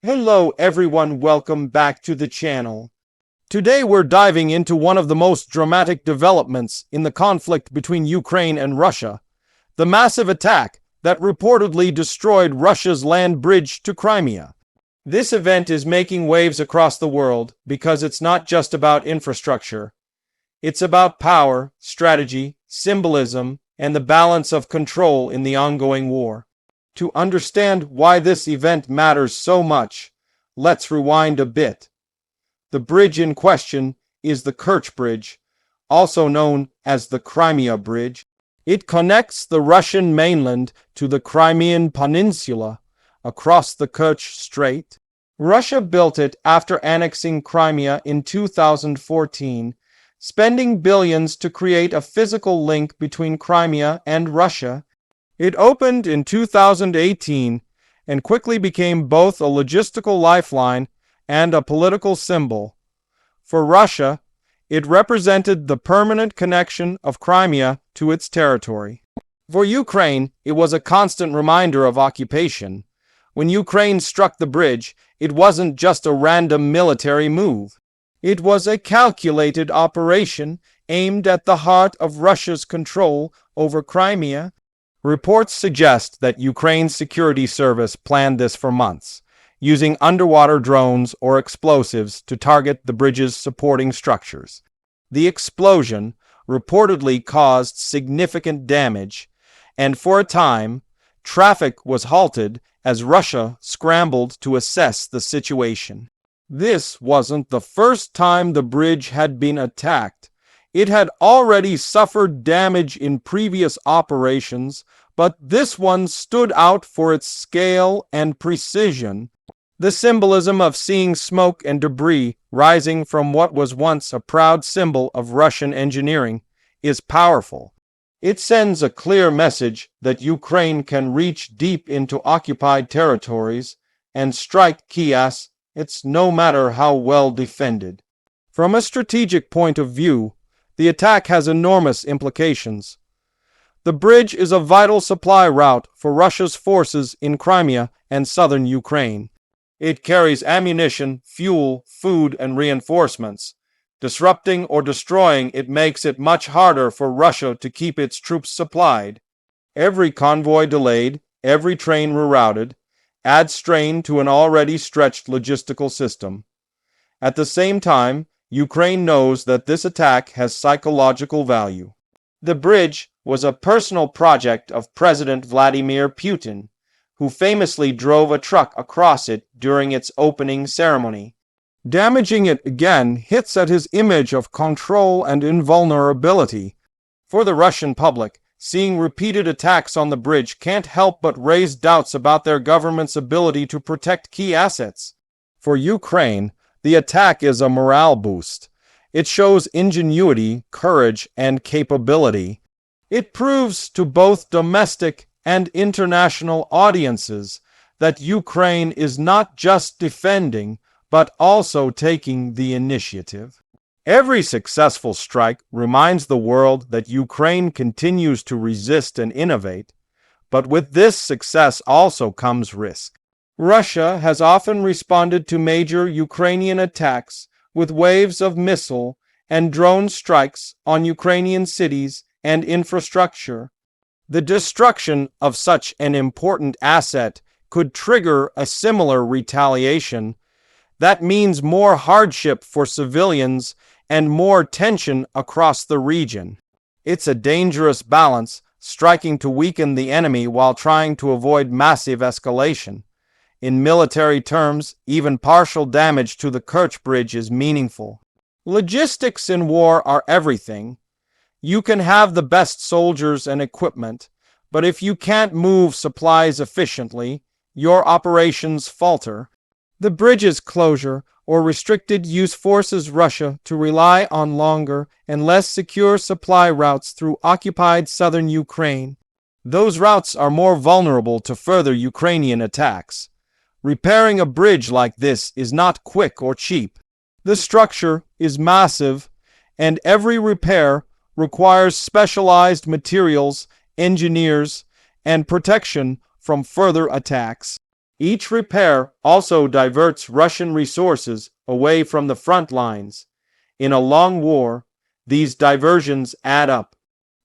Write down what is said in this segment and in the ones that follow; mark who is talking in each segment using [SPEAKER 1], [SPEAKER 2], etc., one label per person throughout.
[SPEAKER 1] Hello everyone, welcome back to the channel. Today we're diving into one of the most dramatic developments in the conflict between Ukraine and Russia, the massive attack that reportedly destroyed Russia's land bridge to Crimea. This event is making waves across the world because it's not just about infrastructure. It's about power, strategy, symbolism, and the balance of control in the ongoing war. To understand why this event matters so much, let's rewind a bit. The bridge in question is the Kerch Bridge, also known as the Crimea Bridge. It connects the Russian mainland to the Crimean Peninsula across the Kerch Strait. Russia built it after annexing Crimea in 2014, spending billions to create a physical link between Crimea and Russia. It opened in 2018 and quickly became both a logistical lifeline and a political symbol. For Russia, it represented the permanent connection of Crimea to its territory. For Ukraine, it was a constant reminder of occupation. When Ukraine struck the bridge, it wasn't just a random military move. It was a calculated operation aimed at the heart of Russia's control over Crimea. Reports suggest that Ukraine's security service planned this for months, using underwater drones or explosives to target the bridge's supporting structures. The explosion reportedly caused significant damage, and for a time, traffic was halted as Russia scrambled to assess the situation. This wasn't the first time the bridge had been attacked. It had already suffered damage in previous operations, but this one stood out for its scale and precision. The symbolism of seeing smoke and debris rising from what was once a proud symbol of Russian engineering is powerful. It sends a clear message that Ukraine can reach deep into occupied territories and strike Kiev, it's no matter how well defended. From a strategic point of view, the attack has enormous implications. The bridge is a vital supply route for Russia's forces in Crimea and southern Ukraine. It carries ammunition, fuel, food, and reinforcements. Disrupting or destroying it makes it much harder for Russia to keep its troops supplied. Every convoy delayed, every train rerouted, adds strain to an already stretched logistical system. At the same time, Ukraine knows that this attack has psychological value. The bridge was a personal project of President Vladimir Putin, who famously drove a truck across it during its opening ceremony. Damaging it again hits at his image of control and invulnerability. For the Russian public, seeing repeated attacks on the bridge can't help but raise doubts about their government's ability to protect key assets. For Ukraine, the attack is a morale boost. It shows ingenuity, courage, and capability. It proves to both domestic and international audiences that Ukraine is not just defending, but also taking the initiative. Every successful strike reminds the world that Ukraine continues to resist and innovate, but with this success also comes risk. Russia has often responded to major Ukrainian attacks with waves of missile and drone strikes on Ukrainian cities and infrastructure. The destruction of such an important asset could trigger a similar retaliation. That means more hardship for civilians and more tension across the region. It's a dangerous balance, striking to weaken the enemy while trying to avoid massive escalation. In military terms, even partial damage to the Kerch Bridge is meaningful. Logistics in war are everything. You can have the best soldiers and equipment, but if you can't move supplies efficiently, your operations falter. The bridge's closure or restricted use forces Russia to rely on longer and less secure supply routes through occupied southern Ukraine. Those routes are more vulnerable to further Ukrainian attacks. Repairing a bridge like this is not quick or cheap. The structure is massive, and every repair requires specialized materials, engineers, and protection from further attacks. Each repair also diverts Russian resources away from the front lines. In a long war, these diversions add up.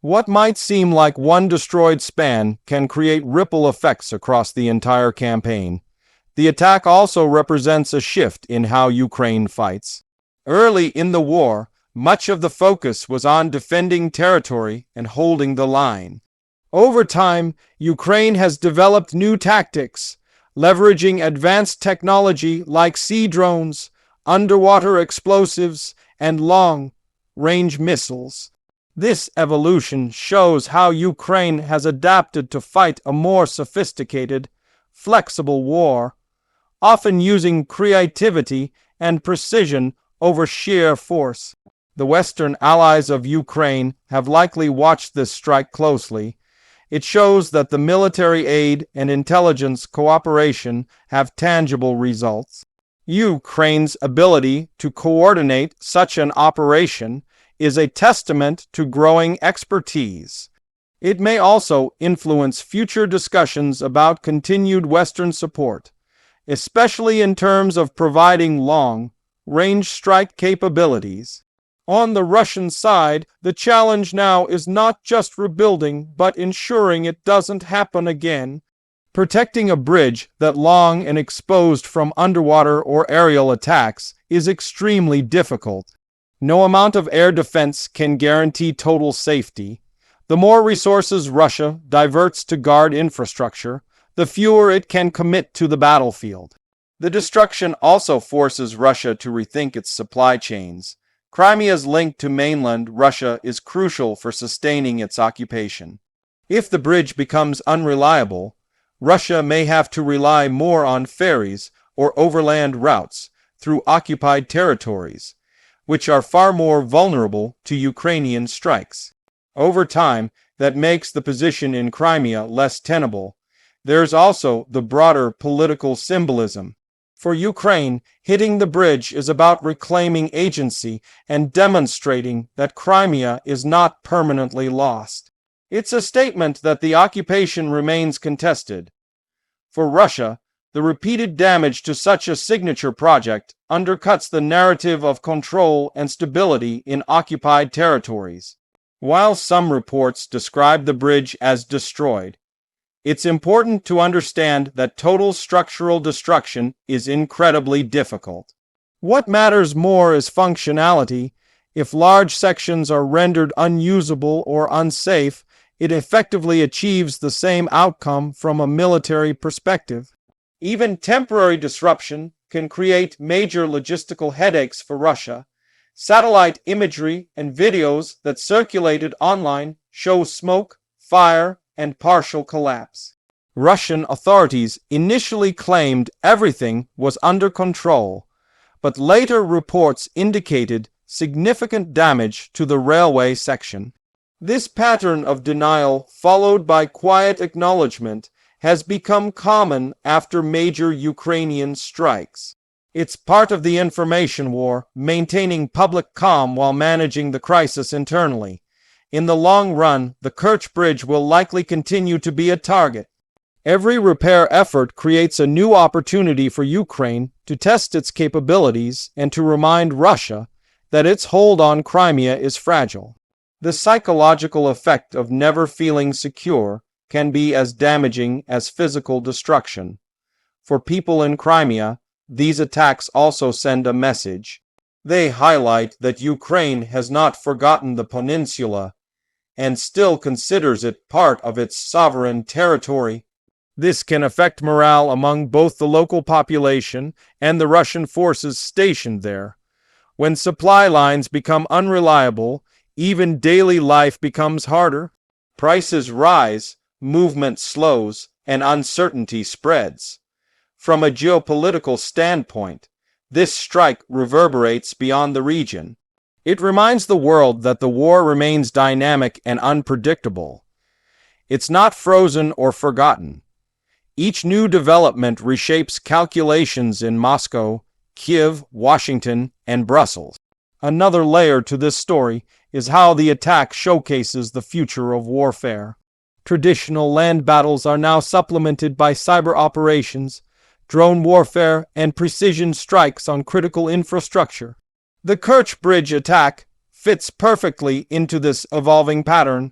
[SPEAKER 1] What might seem like one destroyed span can create ripple effects across the entire campaign. The attack also represents a shift in how Ukraine fights. Early in the war, much of the focus was on defending territory and holding the line. Over time, Ukraine has developed new tactics, leveraging advanced technology like sea drones, underwater explosives, and long-range missiles. This evolution shows how Ukraine has adapted to fight a more sophisticated, flexible war, often using creativity and precision over sheer force. The Western allies of Ukraine have likely watched this strike closely. It shows that the military aid and intelligence cooperation have tangible results. Ukraine's ability to coordinate such an operation is a testament to growing expertise. It may also influence future discussions about continued Western support, especially in terms of providing long-range strike capabilities. On the Russian side, the challenge now is not just rebuilding, but ensuring it doesn't happen again. Protecting a bridge that long and exposed from underwater or aerial attacks is extremely difficult. No amount of air defense can guarantee total safety. The more resources Russia diverts to guard infrastructure, the fewer it can commit to the battlefield. The destruction also forces Russia to rethink its supply chains. Crimea's link to mainland Russia is crucial for sustaining its occupation. If the bridge becomes unreliable, Russia may have to rely more on ferries or overland routes through occupied territories, which are far more vulnerable to Ukrainian strikes. Over time, that makes the position in Crimea less tenable. There's also the broader political symbolism. For Ukraine, hitting the bridge is about reclaiming agency and demonstrating that Crimea is not permanently lost. It's a statement that the occupation remains contested. For Russia, the repeated damage to such a signature project undercuts the narrative of control and stability in occupied territories. While some reports describe the bridge as destroyed, it's important to understand that total structural destruction is incredibly difficult. What matters more is functionality. If large sections are rendered unusable or unsafe, it effectively achieves the same outcome from a military perspective. Even temporary disruption can create major logistical headaches for Russia. Satellite imagery and videos that circulated online show smoke, fire, and partial collapse. Russian authorities initially claimed everything was under control, but later reports indicated significant damage to the railway section. This pattern of denial, followed by quiet acknowledgement, has become common after major Ukrainian strikes. It's part of the information war, maintaining public calm while managing the crisis internally. In the long run, the Kerch Bridge will likely continue to be a target. Every repair effort creates a new opportunity for Ukraine to test its capabilities and to remind Russia that its hold on Crimea is fragile. The psychological effect of never feeling secure can be as damaging as physical destruction. For people in Crimea, these attacks also send a message. They highlight that Ukraine has not forgotten the peninsula and still considers it part of its sovereign territory. This can affect morale among both the local population and the Russian forces stationed there. When supply lines become unreliable, even daily life becomes harder. Prices rise, movement slows, and uncertainty spreads. From a geopolitical standpoint, this strike reverberates beyond the region. It reminds the world that the war remains dynamic and unpredictable. It's not frozen or forgotten. Each new development reshapes calculations in Moscow, Kiev, Washington, and Brussels. Another layer to this story is how the attack showcases the future of warfare. Traditional land battles are now supplemented by cyber operations, drone warfare, and precision strikes on critical infrastructure. The Kerch Bridge attack fits perfectly into this evolving pattern,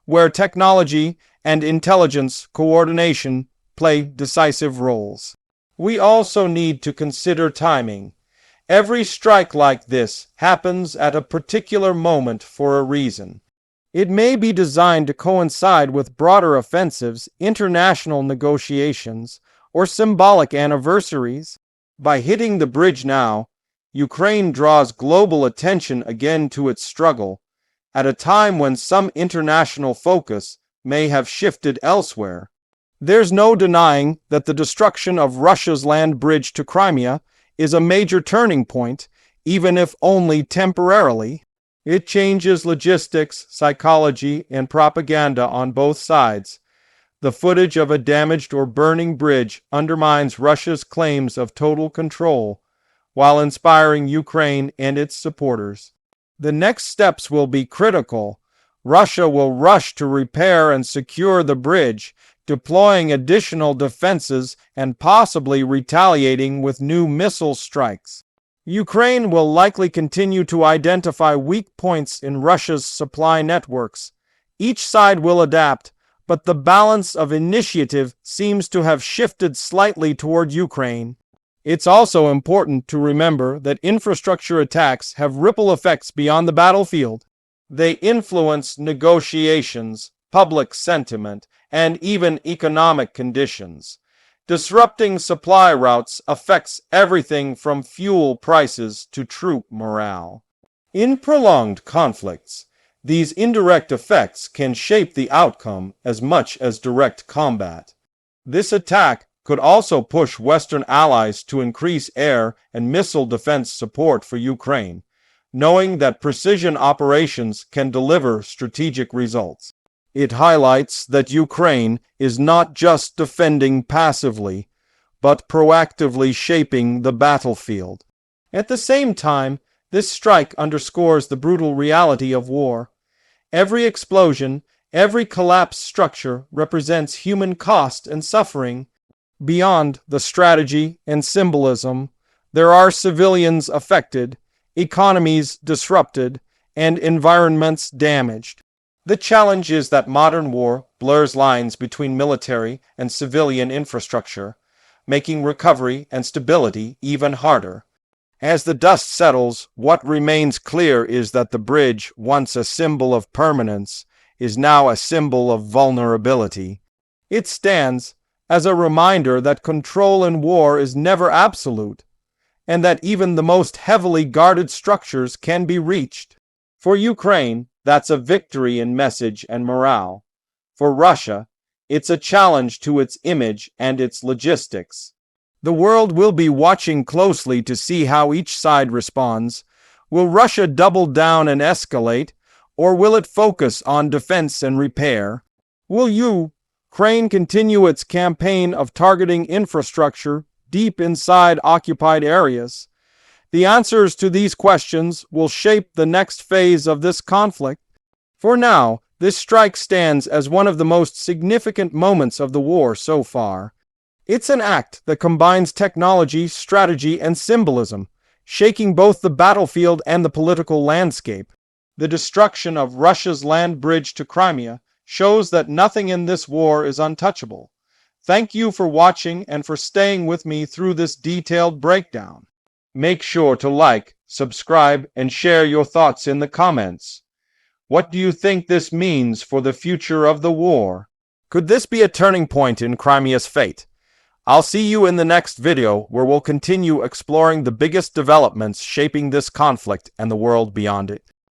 [SPEAKER 1] where technology and intelligence coordination play decisive roles. We also need to consider timing. Every strike like this happens at a particular moment for a reason. It may be designed to coincide with broader offensives, international negotiations, or symbolic anniversaries. By hitting the bridge now, Ukraine draws global attention again to its struggle, at a time when some international focus may have shifted elsewhere. There's no denying that the destruction of Russia's land bridge to Crimea is a major turning point, even if only temporarily. It changes logistics, psychology, and propaganda on both sides. The footage of a damaged or burning bridge undermines Russia's claims of total control, while inspiring Ukraine and its supporters. The next steps will be critical. Russia will rush to repair and secure the bridge, deploying additional defenses and possibly retaliating with new missile strikes. Ukraine will likely continue to identify weak points in Russia's supply networks. Each side will adapt, but the balance of initiative seems to have shifted slightly toward Ukraine. It's also important to remember that infrastructure attacks have ripple effects beyond the battlefield. They influence negotiations, public sentiment, and even economic conditions. Disrupting supply routes affects everything from fuel prices to troop morale. In prolonged conflicts, these indirect effects can shape the outcome as much as direct combat. This attack could also push Western allies to increase air and missile defense support for Ukraine, knowing that precision operations can deliver strategic results. It highlights that Ukraine is not just defending passively, but proactively shaping the battlefield. At the same time, this strike underscores the brutal reality of war. Every explosion, every collapsed structure represents human cost and suffering. Beyond the strategy and symbolism, there are civilians affected, economies disrupted, and environments damaged. The challenge is that modern war blurs lines between military and civilian infrastructure, making recovery and stability even harder. As the dust settles, what remains clear is that the bridge, once a symbol of permanence, is now a symbol of vulnerability. It stands as a reminder that control in war is never absolute, and that even the most heavily guarded structures can be reached. For Ukraine, that's a victory in message and morale. For Russia, it's a challenge to its image and its logistics. The world will be watching closely to see how each side responds. Will Russia double down and escalate, or will it focus on defense and repair? Will Ukraine continue its campaign of targeting infrastructure deep inside occupied areas? The answers to these questions will shape the next phase of this conflict. For now, this strike stands as one of the most significant moments of the war so far. It's an act that combines technology, strategy, and symbolism, shaking both the battlefield and the political landscape. The destruction of Russia's land bridge to Crimea shows that nothing in this war is untouchable. Thank you for watching and for staying with me through this detailed breakdown. Make sure to like, subscribe, and share your thoughts in the comments. What do you think this means for the future of the war? Could this be a turning point in Crimea's fate? I'll see you in the next video, where we'll continue exploring the biggest developments shaping this conflict and the world beyond it.